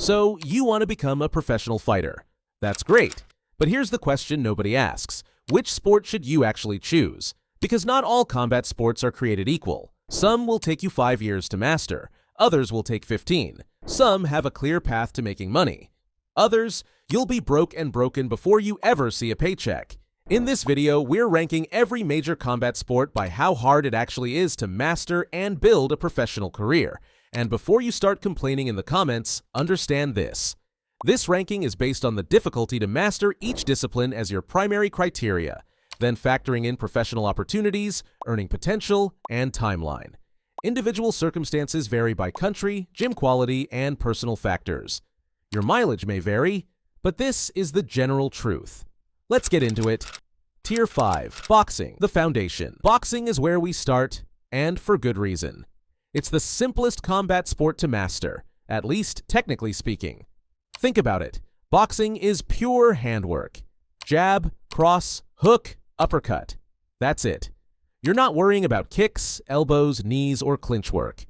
So, you want to become a professional fighter. That's great. But here's the question nobody asks. Which sport should you actually choose? Because not all combat sports are created equal. Some will take you 5 years to master. Others will take 15. Some have a clear path to making money. Others, you'll be broke and broken before you ever see a paycheck. In this video, we're ranking every major combat sport by how hard it actually is to master and build a professional career. And before you start complaining in the comments, understand this. This ranking is based on the difficulty to master each discipline as your primary criteria, then factoring in professional opportunities, earning potential, and timeline. Individual circumstances vary by country, gym quality, and personal factors. Your mileage may vary, but this is the general truth. Let's get into it. Tier 5. Boxing, the foundation. Boxing is where we start, and for good reason. It's the simplest combat sport to master, at least technically speaking. Think about it. Boxing is pure handwork. Jab, cross, hook, uppercut. That's it. You're not worrying about kicks, elbows, knees, or clinch work.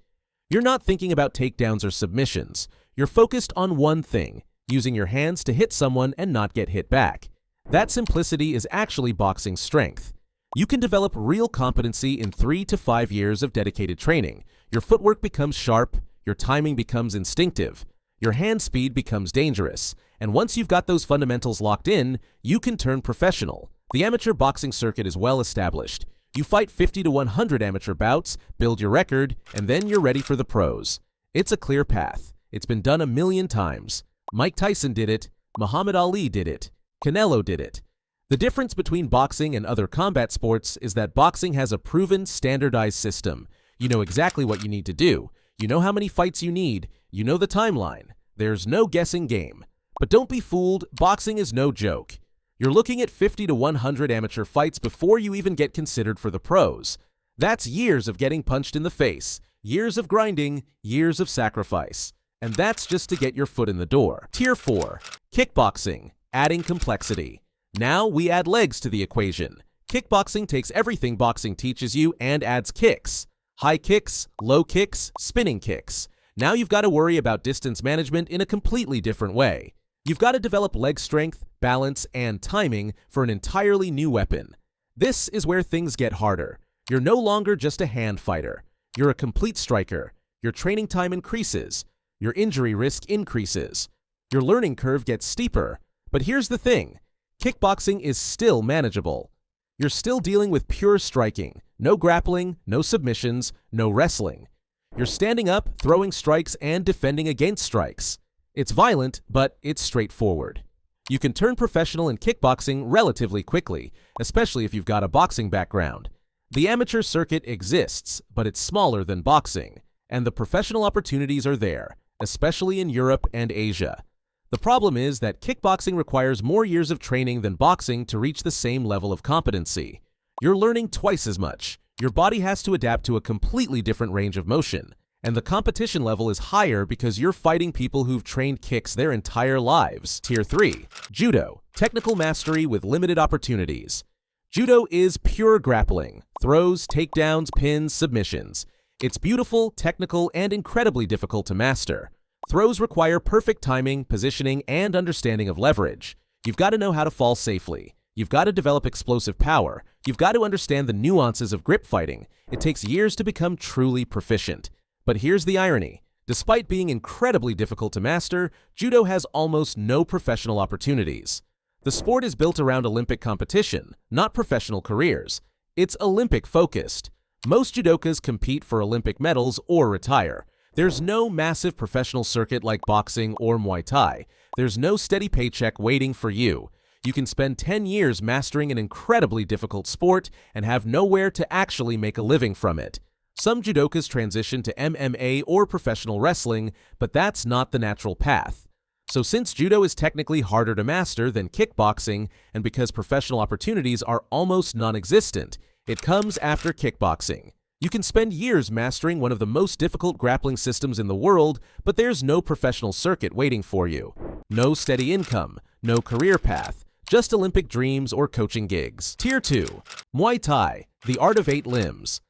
You're not thinking about takedowns or submissions. You're focused on one thing, using your hands to hit someone and not get hit back. That simplicity is actually boxing's strength. You can develop real competency in 3 to 5 years of dedicated training. Your footwork becomes sharp, your timing becomes instinctive, your hand speed becomes dangerous, and once you've got those fundamentals locked in, you can turn professional. The amateur boxing circuit is well established. You fight 50 to 100 amateur bouts, build your record, and then you're ready for the pros. It's a clear path. It's been done a million times. Mike Tyson did it, Muhammad Ali did it, Canelo did it. The difference between boxing and other combat sports is that boxing has a proven, standardized system. You know exactly what you need to do. You know how many fights you need. You know the timeline. There's no guessing game. But don't be fooled, boxing is no joke. You're looking at 50 to 100 amateur fights before you even get considered for the pros. That's years of getting punched in the face, years of grinding, years of sacrifice. And that's just to get your foot in the door. Tier 4. Kickboxing, adding complexity. Now we add legs to the equation. Kickboxing takes everything boxing teaches you and adds kicks. High kicks, low kicks, spinning kicks. Now you've got to worry about distance management in a completely different way. You've got to develop leg strength, balance, and timing for an entirely new weapon. This is where things get harder. You're no longer just a hand fighter. You're a complete striker. Your training time increases. Your injury risk increases. Your learning curve gets steeper. But here's the thing. Kickboxing is still manageable. You're still dealing with pure striking. No grappling, no submissions, no wrestling. You're standing up, throwing strikes, and defending against strikes. It's violent, but it's straightforward. You can turn professional in kickboxing relatively quickly, especially if you've got a boxing background. The amateur circuit exists, but it's smaller than boxing, and the professional opportunities are there, especially in Europe and Asia. The problem is that kickboxing requires more years of training than boxing to reach the same level of competency. You're learning twice as much. Your body has to adapt to a completely different range of motion. And the competition level is higher because you're fighting people who've trained kicks their entire lives. Tier 3. Judo. Technical mastery with limited opportunities. Judo is pure grappling. Throws, takedowns, pins, submissions. It's beautiful, technical, and incredibly difficult to master. Throws require perfect timing, positioning, and understanding of leverage. You've got to know how to fall safely. You've got to develop explosive power. You've got to understand the nuances of grip fighting. It takes years to become truly proficient. But here's the irony. Despite being incredibly difficult to master, Judo has almost no professional opportunities. The sport is built around Olympic competition, not professional careers. It's Olympic-focused. Most judokas compete for Olympic medals or retire. There's no massive professional circuit like boxing or Muay Thai. There's no steady paycheck waiting for you. You can spend 10 years mastering an incredibly difficult sport and have nowhere to actually make a living from it. Some judokas transition to MMA or professional wrestling, but that's not the natural path. So since judo is technically harder to master than kickboxing, and because professional opportunities are almost non-existent, it comes after kickboxing. You can spend years mastering one of the most difficult grappling systems in the world, but there's no professional circuit waiting for you. No steady income, no career path, just Olympic dreams or coaching gigs. Tier 2. Muay Thai, the art of 8 limbs.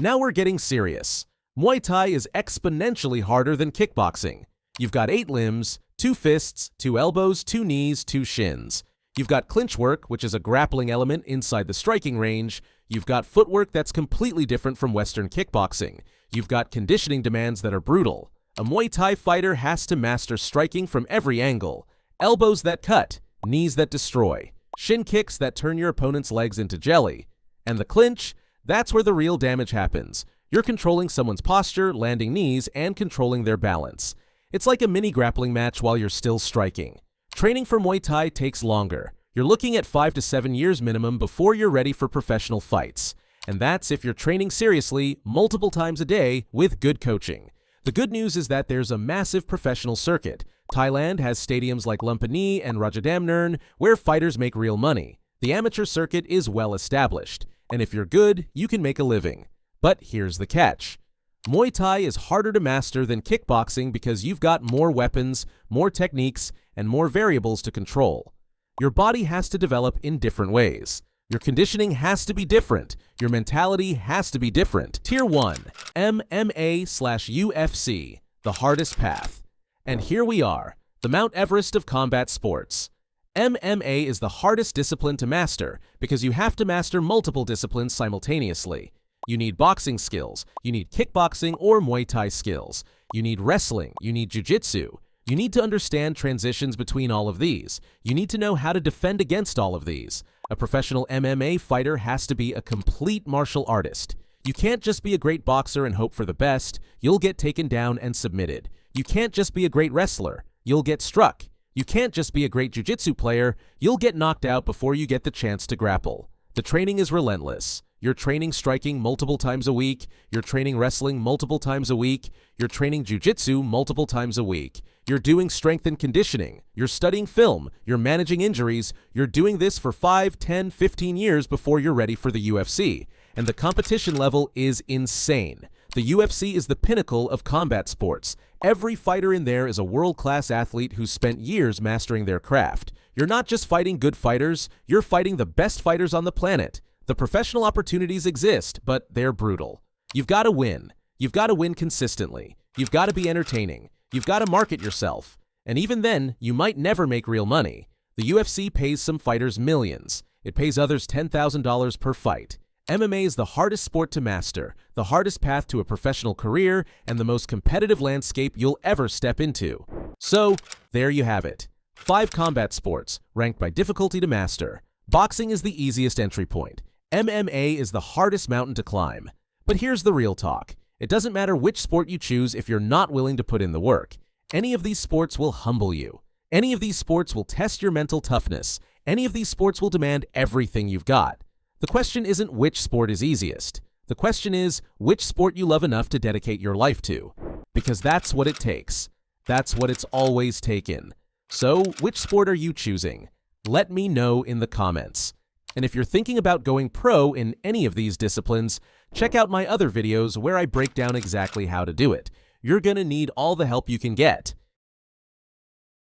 Now we're getting serious. Muay Thai is exponentially harder than kickboxing. You've got 8 limbs, 2 fists, 2 elbows, 2 knees, 2 shins. You've got clinch work, which is a grappling element inside the striking range. You've got footwork that's completely different from Western kickboxing. You've got conditioning demands that are brutal. A Muay Thai fighter has to master striking from every angle. Elbows that cut, knees that destroy, shin kicks that turn your opponent's legs into jelly. And the clinch, that's where the real damage happens. You're controlling someone's posture, landing knees, and controlling their balance. It's like a mini grappling match while you're still striking. Training for Muay Thai takes longer. You're looking at 5 to 7 years minimum before you're ready for professional fights. And that's if you're training seriously, multiple times a day, with good coaching. The good news is that there's a massive professional circuit. Thailand has stadiums like Lumpini and Rajadamnern where fighters make real money. The amateur circuit is well established. And if you're good, you can make a living. But here's the catch. Muay Thai is harder to master than kickboxing because you've got more weapons, more techniques, and more variables to control. Your body has to develop in different ways. Your conditioning has to be different. Your mentality has to be different. Tier 1, MMA/UFC, the hardest path. And here we are, the Mount Everest of combat sports. MMA is the hardest discipline to master because you have to master multiple disciplines simultaneously. You need boxing skills, you need kickboxing or Muay Thai skills, you need wrestling, you need jiu-jitsu. You need to understand transitions between all of these. You need to know how to defend against all of these. A professional MMA fighter has to be a complete martial artist. You can't just be a great boxer and hope for the best. You'll get taken down and submitted. You can't just be a great wrestler. You'll get struck. You can't just be a great jiu-jitsu player. You'll get knocked out before you get the chance to grapple. The training is relentless. You're training striking multiple times a week. You're training wrestling multiple times a week. You're training jiu-jitsu multiple times a week. You're doing strength and conditioning. You're studying film. You're managing injuries. You're doing this for 5, 10, 15 years before you're ready for the UFC. And the competition level is insane. The UFC is the pinnacle of combat sports. Every fighter in there is a world-class athlete who's spent years mastering their craft. You're not just fighting good fighters, you're fighting the best fighters on the planet. The professional opportunities exist, but they're brutal. You've got to win. You've got to win consistently. You've got to be entertaining. You've got to market yourself. And even then, you might never make real money. The UFC pays some fighters millions. It pays others $10,000 per fight. MMA is the hardest sport to master, the hardest path to a professional career, and the most competitive landscape you'll ever step into. So, there you have it. 5 combat sports, ranked by difficulty to master. Boxing is the easiest entry point. MMA is the hardest mountain to climb. But here's the real talk. It doesn't matter which sport you choose if you're not willing to put in the work. Any of these sports will humble you. Any of these sports will test your mental toughness. Any of these sports will demand everything you've got. The question isn't which sport is easiest. The question is which sport you love enough to dedicate your life to. Because that's what it takes. That's what it's always taken. So, which sport are you choosing? Let me know in the comments. And if you're thinking about going pro in any of these disciplines, check out my other videos where I break down exactly how to do it. You're gonna need all the help you can get.